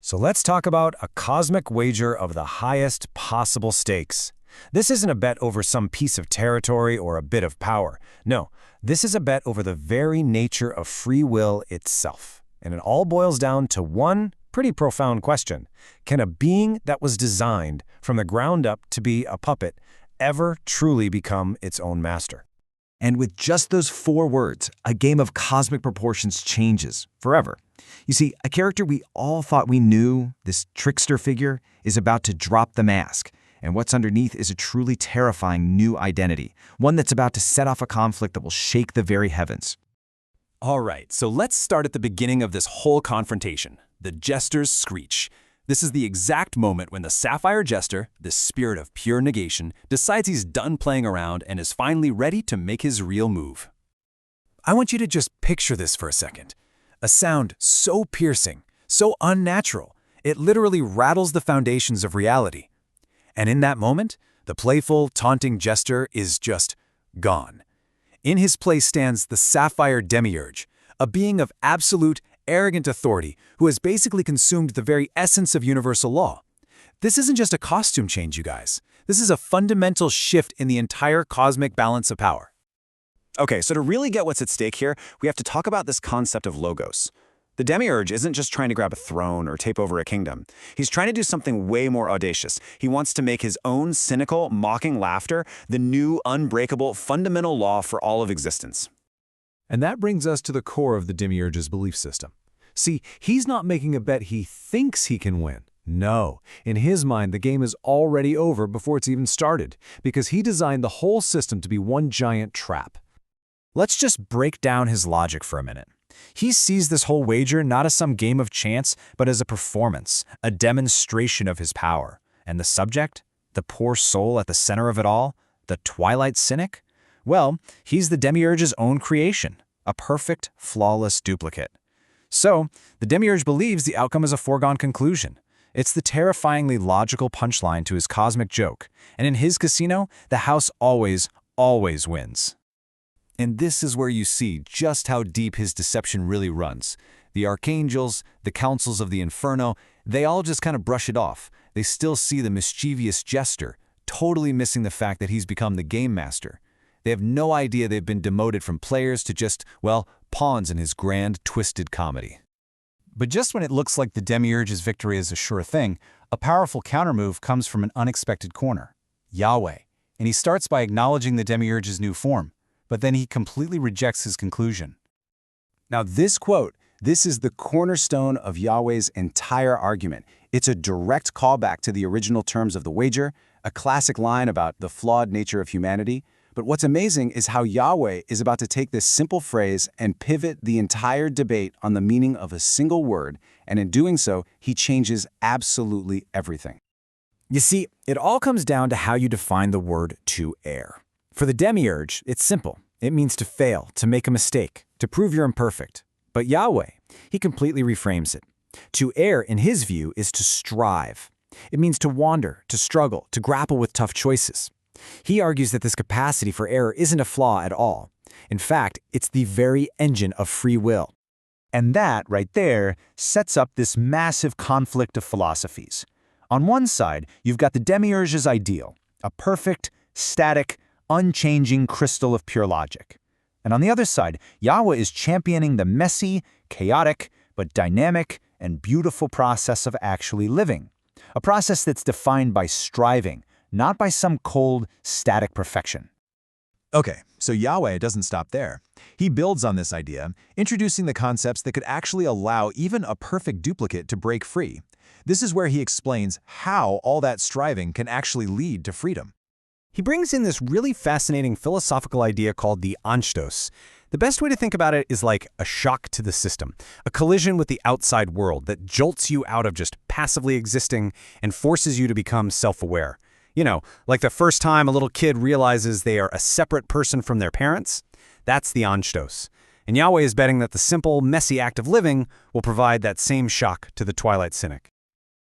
So let's talk about a cosmic wager of the highest possible stakes. This isn't a bet over some piece of territory or a bit of power. No, this is a bet over the very nature of free will itself. And it all boils down to one pretty profound question. Can a being that was designed from the ground up to be a puppet ever truly become its own master? And with just those 4 words, a game of cosmic proportions changes forever. You see, a character we all thought we knew, this trickster figure, is about to drop the mask. And what's underneath is a truly terrifying new identity, one that's about to set off a conflict that will shake the very heavens. All right, so let's start at the beginning of this whole confrontation, the Jester's Screech. This is the exact moment when the Sapphire Jester, this spirit of pure negation, decides he's done playing around and is finally ready to make his real move. I want you to just picture this for a second. A sound so piercing, so unnatural, it literally rattles the foundations of reality. And in that moment, the playful, taunting Jester is just gone. In his place stands the Sapphire Demiurge, a being of absolute, arrogant authority who has basically consumed the very essence of universal law. This isn't just a costume change, you guys. This is a fundamental shift in the entire cosmic balance of power. Okay, so to really get what's at stake here, we have to talk about this concept of logos. The Demiurge isn't just trying to grab a throne or take over a kingdom. He's trying to do something way more audacious. He wants to make his own cynical, mocking laughter the new, unbreakable, fundamental law for all of existence. And that brings us to the core of the Demiurge's belief system. See, he's not making a bet he thinks he can win. No, in his mind, the game is already over before it's even started, because he designed the whole system to be one giant trap. Let's just break down his logic for a minute. He sees this whole wager not as some game of chance, but as a performance, a demonstration of his power. And the subject? The poor soul at the center of it all? The Twilight Cynic? Well, he's the Demiurge's own creation, a perfect, flawless duplicate. So, the Demiurge believes the outcome is a foregone conclusion. It's the terrifyingly logical punchline to his cosmic joke, and in his casino, the house always wins. And this is where you see just how deep his deception really runs. The archangels, the councils of the Inferno, they all just kind of brush it off. They still see the mischievous Jester, totally missing the fact that he's become the game master. They have no idea they've been demoted from players to just, well, pawns in his grand, twisted comedy. But just when it looks like the Demiurge's victory is a sure thing, a powerful countermove comes from an unexpected corner, Yahweh. And he starts by acknowledging the Demiurge's new form, but then he completely rejects his conclusion. Now this quote, this is the cornerstone of Yahweh's entire argument. It's a direct callback to the original terms of the wager, a classic line about the flawed nature of humanity. But what's amazing is how Yahweh is about to take this simple phrase and pivot the entire debate on the meaning of a single word, and in doing so, he changes absolutely everything. You see, it all comes down to how you define the word to err. For the Demiurge, it's simple. It means to fail, to make a mistake, to prove you're imperfect. But Yahweh, he completely reframes it. To err, in his view, is to strive. It means to wander, to struggle, to grapple with tough choices. He argues that this capacity for error isn't a flaw at all. In fact, it's the very engine of free will. And that, right there, sets up this massive conflict of philosophies. On one side, you've got the Demiurge's ideal, a perfect, static, unchanging crystal of pure logic. And on the other side, Yahweh is championing the messy, chaotic, but dynamic and beautiful process of actually living. A process that's defined by striving, not by some cold, static perfection. Okay, so Yahweh doesn't stop there. He builds on this idea, introducing the concepts that could actually allow even a perfect duplicate to break free. This is where he explains how all that striving can actually lead to freedom. He brings in this really fascinating philosophical idea called the Anstoss. The best way to think about it is like a shock to the system, a collision with the outside world that jolts you out of just passively existing and forces you to become self-aware. You know, like the first time a little kid realizes they are a separate person from their parents, that's the Anstoss. And Yahweh is betting that the simple, messy act of living will provide that same shock to the Twilight Cynic.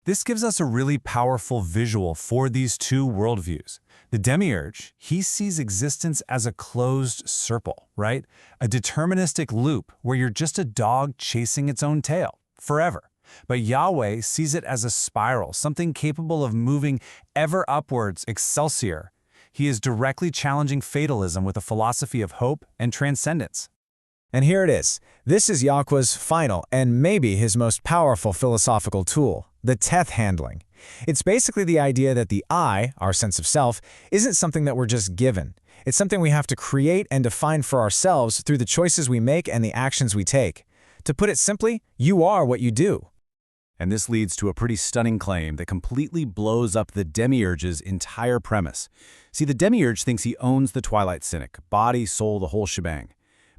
This gives us a really powerful visual for these two worldviews. The Demiurge, he sees existence as a closed circle, right? A deterministic loop where you're just a dog chasing its own tail, forever. But Yahweh sees it as a spiral, something capable of moving ever upwards, excelsior. He is directly challenging fatalism with a philosophy of hope and transcendence. And here it is. This is Yahweh's final and maybe his most powerful philosophical tool, the Teth handling. It's basically the idea that the I, our sense of self, isn't something that we're just given. It's something we have to create and define for ourselves through the choices we make and the actions we take. To put it simply, you are what you do. And this leads to a pretty stunning claim that completely blows up the Demiurge's entire premise. See, the Demiurge thinks he owns the Twilight Cynic, body, soul, the whole shebang.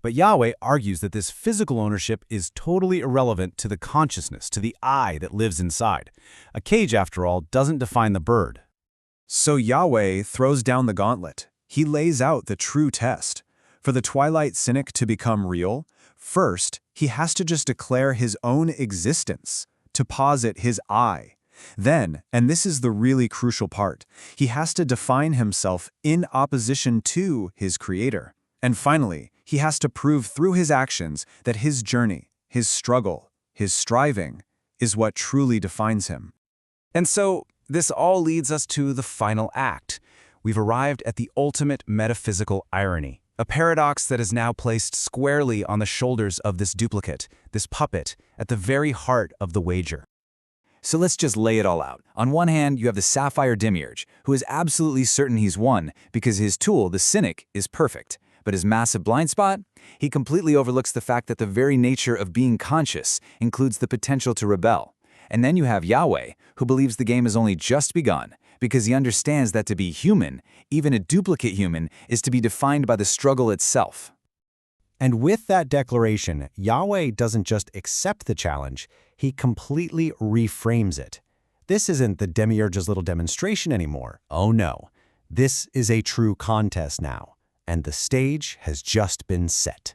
But Yahweh argues that this physical ownership is totally irrelevant to the consciousness, to the I that lives inside. A cage, after all, doesn't define the bird. So Yahweh throws down the gauntlet. He lays out the true test. For the Twilight Cynic to become real, first, he has to just declare his own existence, to posit his I. Then, and this is the really crucial part, he has to define himself in opposition to his creator. And finally, he has to prove through his actions that his journey, his struggle, his striving, is what truly defines him. And so, this all leads us to the final act. We've arrived at the ultimate metaphysical irony, a paradox that is now placed squarely on the shoulders of this duplicate, this puppet, at the very heart of the wager. So let's just lay it all out. On one hand, you have the Sapphire Demiurge, who is absolutely certain he's won because his tool, the Cynic, is perfect. But his massive blind spot? He completely overlooks the fact that the very nature of being conscious includes the potential to rebel. And then you have Yahweh, who believes the game has only just begun, because he understands that to be human, even a duplicate human, is to be defined by the struggle itself. And with that declaration, Yahweh doesn't just accept the challenge, he completely reframes it. This isn't the Demiurge's little demonstration anymore. Oh no. This is a true contest now, and the stage has just been set.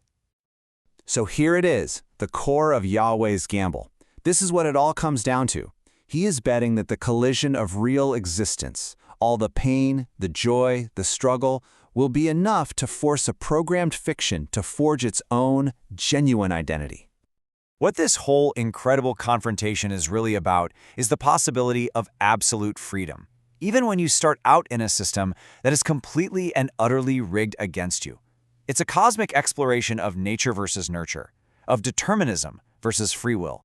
So here it is, the core of Yahweh's gamble. This is what it all comes down to. He is betting that the collision of real existence, all the pain, the joy, the struggle, will be enough to force a programmed fiction to forge its own genuine identity. What this whole incredible confrontation is really about is the possibility of absolute freedom, even when you start out in a system that is completely and utterly rigged against you. It's a cosmic exploration of nature versus nurture, of determinism versus free will.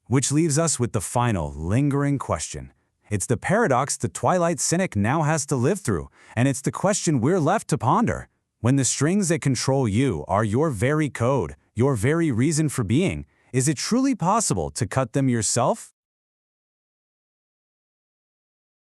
Which leaves us with the final, lingering question. It's the paradox the Twilight Cynic now has to live through, and it's the question we're left to ponder. When the strings that control you are your very code, your very reason for being, is it truly possible to cut them yourself?